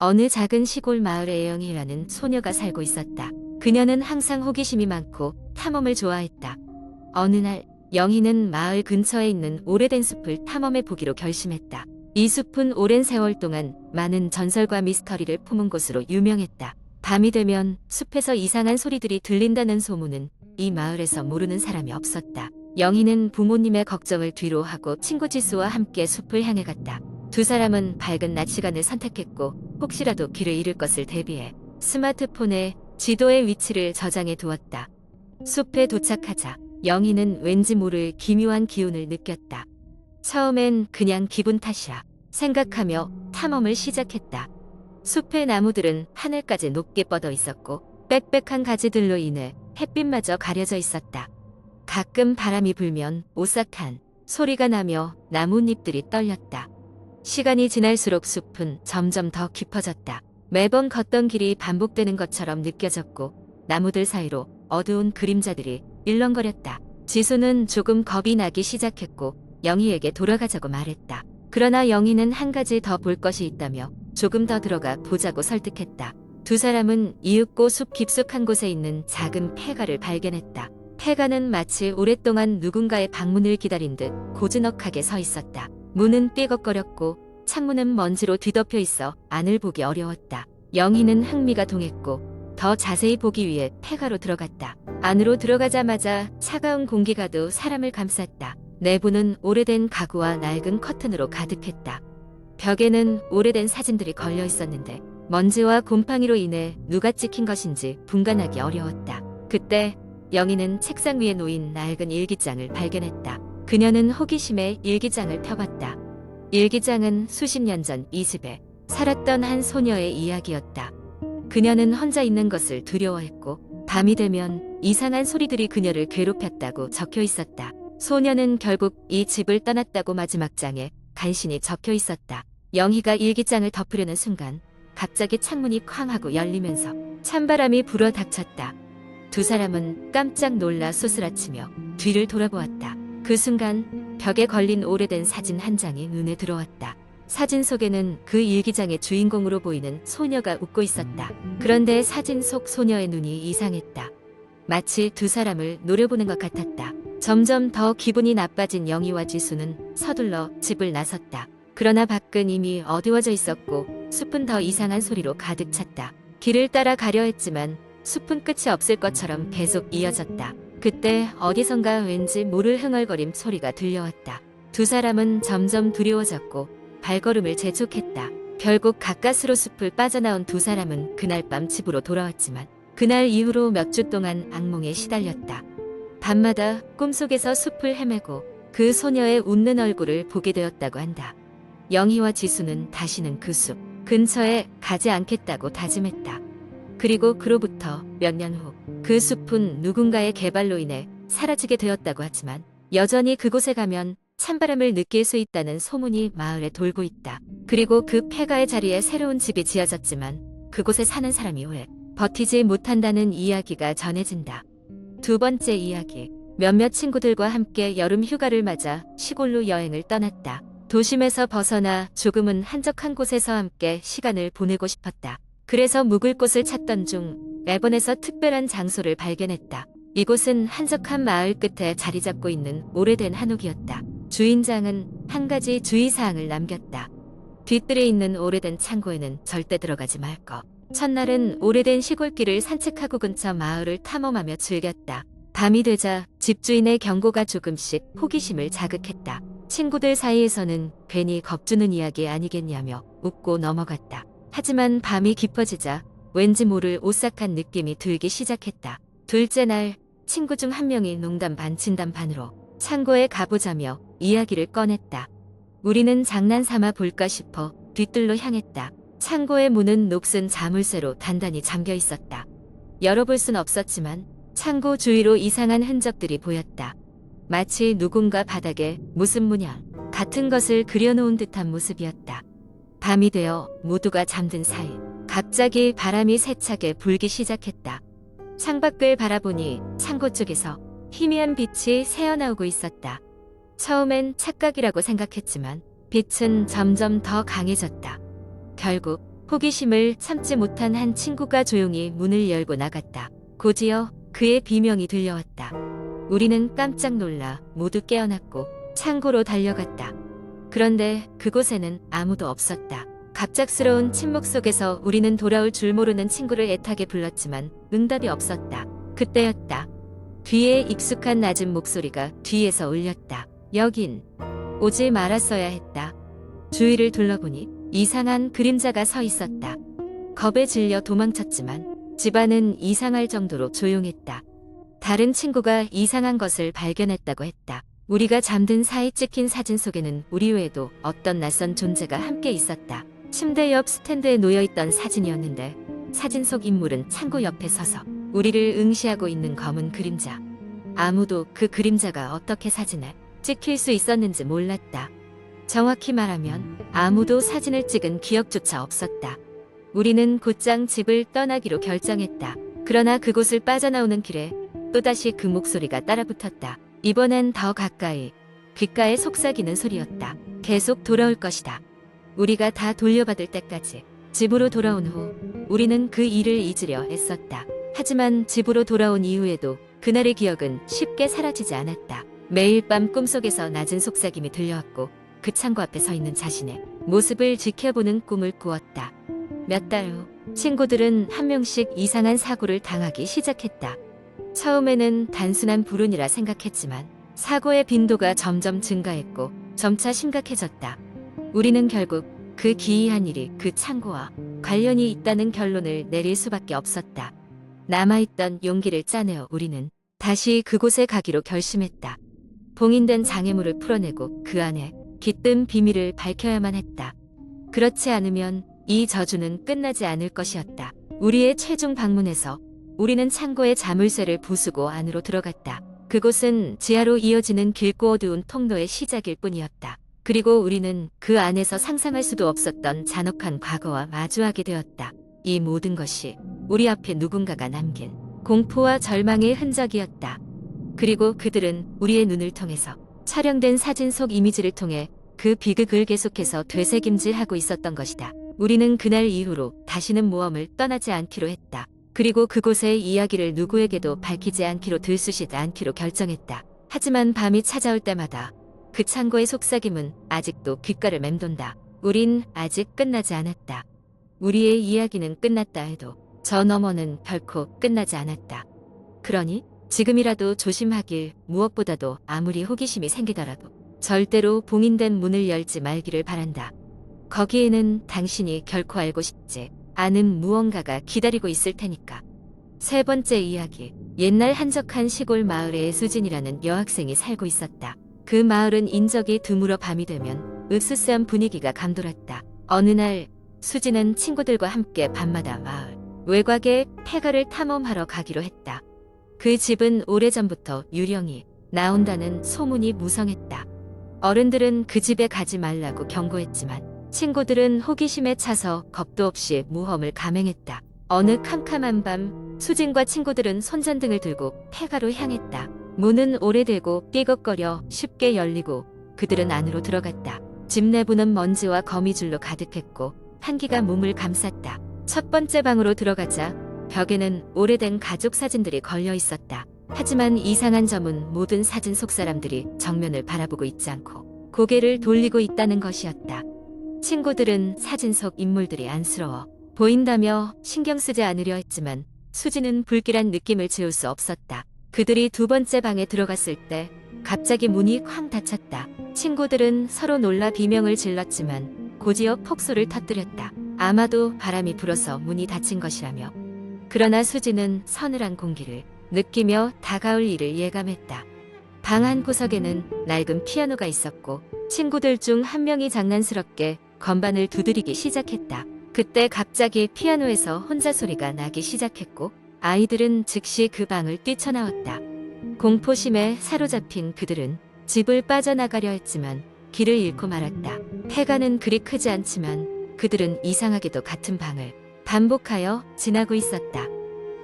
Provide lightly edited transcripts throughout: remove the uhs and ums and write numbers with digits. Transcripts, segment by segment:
어느 작은 시골 마을에 영희라는 소녀가 살고 있었다. 그녀는 항상 호기심이 많고 탐험을 좋아했다. 어느 날 영희는 마을 근처에 있는 오래된 숲을 탐험해 보기로 결심했다. 이 숲은 오랜 세월 동안 많은 전설과 미스터리를 품은 곳으로 유명했다. 밤이 되면 숲에서 이상한 소리들이 들린다는 소문은 이 마을에서 모르는 사람이 없었다. 영희는 부모님의 걱정을 뒤로하고 친구 지수와 함께 숲을 향해 갔다. 두 사람은 밝은 낮 시간을 선택했고 혹시라도 길을 잃을 것을 대비해 스마트폰에 지도의 위치를 저장해 두었다. 숲에 도착하자 영희는 왠지 모를 기묘한 기운을 느꼈다. 처음엔 그냥 기분 탓이라 생각하며 탐험을 시작했다. 숲의 나무들은 하늘까지 높게 뻗어 있었고 빽빽한 가지들로 인해 햇빛마저 가려져 있었다. 가끔 바람이 불면 오싹한 소리가 나며 나뭇잎들이 떨렸다. 시간이 지날수록 숲은 점점 더 깊어졌다. 매번 걷던 길이 반복되는 것처럼 느껴졌고 나무들 사이로 어두운 그림자들이 일렁거렸다. 지수는 조금 겁이 나기 시작했고 영희에게 돌아가자고 말했다. 그러나 영희는 한 가지 더 볼 것이 있다며 조금 더 들어가 보자고 설득했다. 두 사람은 이윽고 숲 깊숙한 곳에 있는 작은 폐가를 발견했다. 폐가는 마치 오랫동안 누군가의 방문을 기다린 듯 고즈넉하게 서 있었다. 문은 삐걱거렸고 창문은 먼지로 뒤덮여 있어 안을 보기 어려웠다. 영희는 흥미가 동했고 더 자세히 보기 위해 폐가로 들어갔다. 안으로 들어가자마자 차가운 공기가도 사람을 감쌌다. 내부는 오래된 가구와 낡은 커튼으로 가득했다. 벽에는 오래된 사진들이 걸려 있었는데 먼지와 곰팡이로 인해 누가 찍힌 것인지 분간하기 어려웠다. 그때 영희는 책상 위에 놓인 낡은 일기장을 발견했다. 그녀는 호기심에 일기장을 펴봤다. 일기장은 수십 년 전 이 집에 살았던 한 소녀의 이야기였다. 그녀는 혼자 있는 것을 두려워했고 밤이 되면 이상한 소리들이 그녀를 괴롭혔다고 적혀 있었다. 소녀는 결국 이 집을 떠났다고 마지막 장에 간신히 적혀 있었다. 영희가 일기장을 덮으려는 순간 갑자기 창문이 쾅 하고 열리면서 찬바람이 불어 닥쳤다. 두 사람은 깜짝 놀라 소스라치며 뒤를 돌아보았다. 그 순간 벽에 걸린 오래된 사진 한 장이 눈에 들어왔다. 사진 속에는 그 일기장의 주인공으로 보이는 소녀가 웃고 있었다. 그런데 사진 속 소녀의 눈이 이상했다. 마치 두 사람을 노려보는 것 같았다. 점점 더 기분이 나빠진 영희와 지수는 서둘러 집을 나섰다. 그러나 밖은 이미 어두워져 있었고 숲은 더 이상한 소리로 가득 찼다. 길을 따라 가려 했지만 숲은 끝이 없을 것처럼 계속 이어졌다. 그때 어디선가 왠지 모를 흥얼거림 소리가 들려왔다. 두 사람은 점점 두려워졌고 발걸음을 재촉했다. 결국 가까스로 숲을 빠져나온 두 사람은 그날 밤 집으로 돌아왔지만 그날 이후로 몇 주 동안 악몽에 시달렸다. 밤마다 꿈속에서 숲을 헤매고 그 소녀의 웃는 얼굴을 보게 되었다고 한다. 영희와 지수는 다시는 그 숲 근처에 가지 않겠다고 다짐했다. 그리고 그로부터 몇 년 후 그 숲은 누군가의 개발로 인해 사라지게 되었다고 하지만 여전히 그곳에 가면 찬바람을 느낄 수 있다는 소문이 마을에 돌고 있다. 그리고 그 폐가의 자리에 새로운 집이 지어졌지만 그곳에 사는 사람이 왜 버티지 못한다는 이야기가 전해진다. 두 번째 이야기. 몇몇 친구들과 함께 여름 휴가를 맞아 시골로 여행을 떠났다. 도심에서 벗어나 조금은 한적한 곳에서 함께 시간을 보내고 싶었다. 그래서 묵을 곳을 찾던 중 앨번에서 특별한 장소를 발견했다. 이곳은 한적한 마을 끝에 자리 잡고 있는 오래된 한옥이었다. 주인장은 한 가지 주의사항을 남겼다. 뒤뜰에 있는 오래된 창고에는 절대 들어가지 말 것. 첫날은 오래된 시골길을 산책하고 근처 마을을 탐험하며 즐겼다. 밤이 되자 집주인의 경고가 조금씩 호기심을 자극했다. 친구들 사이에서는 괜히 겁주는 이야기 아니겠냐며 웃고 넘어갔다. 하지만 밤이 깊어지자 왠지 모를 오싹한 느낌이 들기 시작했다. 둘째 날 친구 중 한 명이 농담 반 진담 반으로 창고에 가보자며 이야기를 꺼냈다. 우리는 장난삼아 볼까 싶어 뒤뜰로 향했다. 창고의 문은 녹슨 자물쇠로 단단히 잠겨 있었다. 열어볼 순 없었지만 창고 주위로 이상한 흔적들이 보였다. 마치 누군가 바닥에 무슨 문양 같은 것을 그려놓은 듯한 모습이었다. 밤이 되어 모두가 잠든 사이 갑자기 바람이 세차게 불기 시작했다. 창밖을 바라보니 창고 쪽에서 희미한 빛이 새어나오고 있었다. 처음엔 착각이라고 생각했지만 빛은 점점 더 강해졌다. 결국 호기심을 참지 못한 한 친구가 조용히 문을 열고 나갔다. 곧이어 그의 비명이 들려왔다. 우리는 깜짝 놀라 모두 깨어났고 창고로 달려갔다. 그런데 그곳에는 아무도 없었다. 갑작스러운 침묵 속에서 우리는 돌아올 줄 모르는 친구를 애타게 불렀지만 응답이 없었다. 그때였다. 뒤에 익숙한 낮은 목소리가 뒤에서 울렸다. 여긴 오지 말았어야 했다. 주위를 둘러보니 이상한 그림자가 서 있었다. 겁에 질려 도망쳤지만 집안은 이상할 정도로 조용했다. 다른 친구가 이상한 것을 발견했다고 했다. 우리가 잠든 사이 찍힌 사진 속에는 우리 외에도 어떤 낯선 존재가 함께 있었다. 침대 옆 스탠드에 놓여있던 사진이었는데 사진 속 인물은 창고 옆에 서서 우리를 응시하고 있는 검은 그림자. 아무도 그 그림자가 어떻게 사진에 찍힐 수 있었는지 몰랐다. 정확히 말하면 아무도 사진을 찍은 기억조차 없었다. 우리는 곧장 집을 떠나기로 결정했다. 그러나 그곳을 빠져나오는 길에 또다시 그 목소리가 따라붙었다. 이번엔 더 가까이, 귓가에 속삭이는 소리였다. 계속 돌아올 것이다. 우리가 다 돌려받을 때까지. 집으로 돌아온 후 우리는 그 일을 잊으려 애썼다. 하지만 집으로 돌아온 이후에도 그날의 기억은 쉽게 사라지지 않았다. 매일 밤 꿈속에서 낮은 속삭임이 들려왔고 그 창고 앞에 서 있는 자신의 모습을 지켜보는 꿈을 꾸었다. 몇 달 후 친구들은 한 명씩 이상한 사고를 당하기 시작했다. 처음에는 단순한 불운이라 생각했지만 사고의 빈도가 점점 증가했고 점차 심각해졌다. 우리는 결국 그 기이한 일이 그 창고와 관련이 있다는 결론을 내릴 수밖에 없었다. 남아있던 용기를 짜내어 우리는 다시 그곳에 가기로 결심했다. 봉인된 장애물을 풀어내고 그 안에 깃든 비밀을 밝혀야만 했다. 그렇지 않으면 이 저주는 끝나지 않을 것이었다. 우리의 최종 방문에서 우리는 창고의 자물쇠를 부수고 안으로 들어갔다. 그곳은 지하로 이어지는 길고 어두운 통로의 시작일 뿐이었다. 그리고 우리는 그 안에서 상상할 수도 없었던 잔혹한 과거와 마주하게 되었다. 이 모든 것이 우리 앞에 누군가가 남긴 공포와 절망의 흔적이었다. 그리고 그들은 우리의 눈을 통해서 촬영된 사진 속 이미지를 통해 그 비극을 계속해서 되새김질하고 있었던 것이다. 우리는 그날 이후로 다시는 모험을 떠나지 않기로 했다. 그리고 그곳의 이야기를 누구에게도 밝히지 않기로 들쑤시지 않기로 결정했다. 하지만 밤이 찾아올 때마다 그 창고의 속삭임은 아직도 귓가를 맴돈다. 우린 아직 끝나지 않았다. 우리의 이야기는 끝났다 해도 저 너머는 결코 끝나지 않았다. 그러니 지금이라도 조심하길, 무엇보다도 아무리 호기심이 생기더라도 절대로 봉인된 문을 열지 말기를 바란다. 거기에는 당신이 결코 알고 싶지 않은 무언가가 기다리고 있을 테니까. 세 번째 이야기. 옛날 한적한 시골 마을에 수진이라는 여학생이 살고 있었다. 그 마을은 인적이 드물어 밤이 되면 으스스한 분위기가 감돌았다. 어느 날 수진은 친구들과 함께 밤마다 마을 외곽의 폐가를 탐험하러 가기로 했다. 그 집은 오래전부터 유령이 나온다는 소문이 무성했다. 어른들은 그 집에 가지 말라고 경고했지만 친구들은 호기심에 차서 겁도 없이 모험을 감행했다. 어느 캄캄한 밤 수진과 친구들은 손전등을 들고 폐가로 향했다. 문은 오래되고 삐걱거려 쉽게 열리고 그들은 안으로 들어갔다. 집 내부는 먼지와 거미줄로 가득했고 한기가 몸을 감쌌다. 첫 번째 방으로 들어가자 벽에는 오래된 가족 사진들이 걸려 있었다. 하지만 이상한 점은 모든 사진 속 사람들이 정면을 바라보고 있지 않고 고개를 돌리고 있다는 것이었다. 친구들은 사진 속 인물들이 안쓰러워 보인다며 신경 쓰지 않으려 했지만 수지는 불길한 느낌을 지울 수 없었다. 그들이 두 번째 방에 들어갔을 때 갑자기 문이 쾅 닫혔다. 친구들은 서로 놀라 비명을 질렀지만 곧이어 폭소를 터뜨렸다. 아마도 바람이 불어서 문이 닫힌 것이라며. 그러나 수지는 서늘한 공기를 느끼며 다가올 일을 예감했다. 방 한 구석에는 낡은 피아노가 있었고 친구들 중 한 명이 장난스럽게 건반을 두드리기 시작했다. 그때 갑자기 피아노에서 혼자 소리가 나기 시작했고 아이들은 즉시 그 방을 뛰쳐나왔다. 공포심에 사로잡힌 그들은 집을 빠져나가려 했지만 길을 잃고 말았다. 폐가는 그리 크지 않지만 그들은 이상하게도 같은 방을 반복하여 지나고 있었다.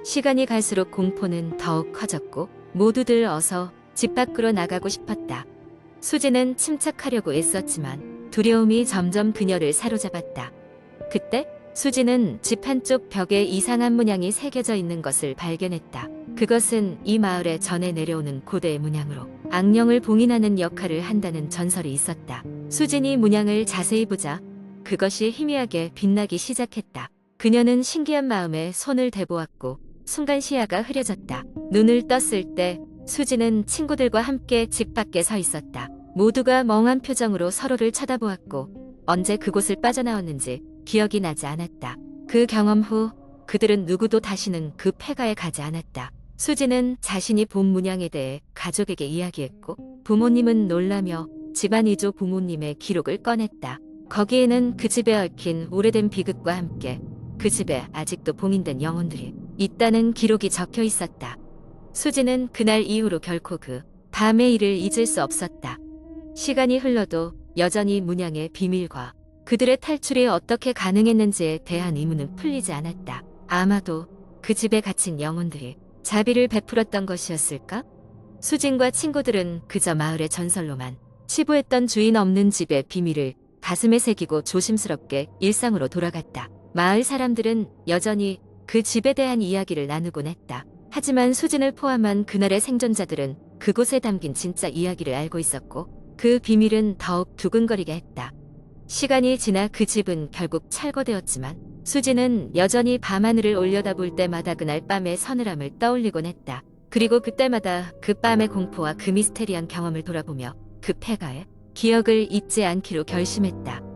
시간이 갈수록 공포는 더욱 커졌고 모두들 어서 집 밖으로 나가고 싶었다. 수지는 침착하려고 애썼지만 두려움이 점점 그녀를 사로잡았다. 그때 수지는 집 한쪽 벽에 이상한 문양이 새겨져 있는 것을 발견했다. 그것은 이 마을에 전해 내려오는 고대의 문양으로 악령을 봉인하는 역할을 한다는 전설이 있었다. 수진이 문양을 자세히 보자 그것이 희미하게 빛나기 시작했다. 그녀는 신기한 마음에 손을 대보았고 순간 시야가 흐려졌다. 눈을 떴을 때 수지는 친구들과 함께 집 밖에 서 있었다. 모두가 멍한 표정으로 서로를 쳐다보았고 언제 그곳을 빠져나왔는지 기억이 나지 않았다. 그 경험 후 그들은 누구도 다시는 그 폐가에 가지 않았다. 수지는 자신이 본 문양에 대해 가족에게 이야기했고 부모님은 놀라며 집안 이조 부모님의 기록을 꺼냈다. 거기에는 그 집에 얽힌 오래된 비극과 함께 그 집에 아직도 봉인된 영혼들이 있다는 기록이 적혀 있었다. 수지는 그날 이후로 결코 그 밤의 일을 잊을 수 없었다. 시간이 흘러도 여전히 문양의 비밀과 그들의 탈출이 어떻게 가능했는지에 대한 의문은 풀리지 않았다. 아마도 그 집에 갇힌 영혼들이 자비를 베풀었던 것이었을까? 수진과 친구들은 그저 마을의 전설로만 치부했던 주인 없는 집의 비밀을 가슴에 새기고 조심스럽게 일상으로 돌아갔다. 마을 사람들은 여전히 그 집에 대한 이야기를 나누곤 했다. 하지만 수진을 포함한 그날의 생존자들은 그곳에 담긴 진짜 이야기를 알고 있었고 그 비밀은 더욱 두근거리게 했다. 시간이 지나 그 집은 결국 철거되었지만 수지는 여전히 밤하늘을 올려다볼 때마다 그날 밤의 서늘함을 떠올리곤 했다. 그리고 그때마다 그 밤의 공포와 그 미스테리한 경험을 돌아보며 그 폐가의 기억을 잊지 않기로 결심했다.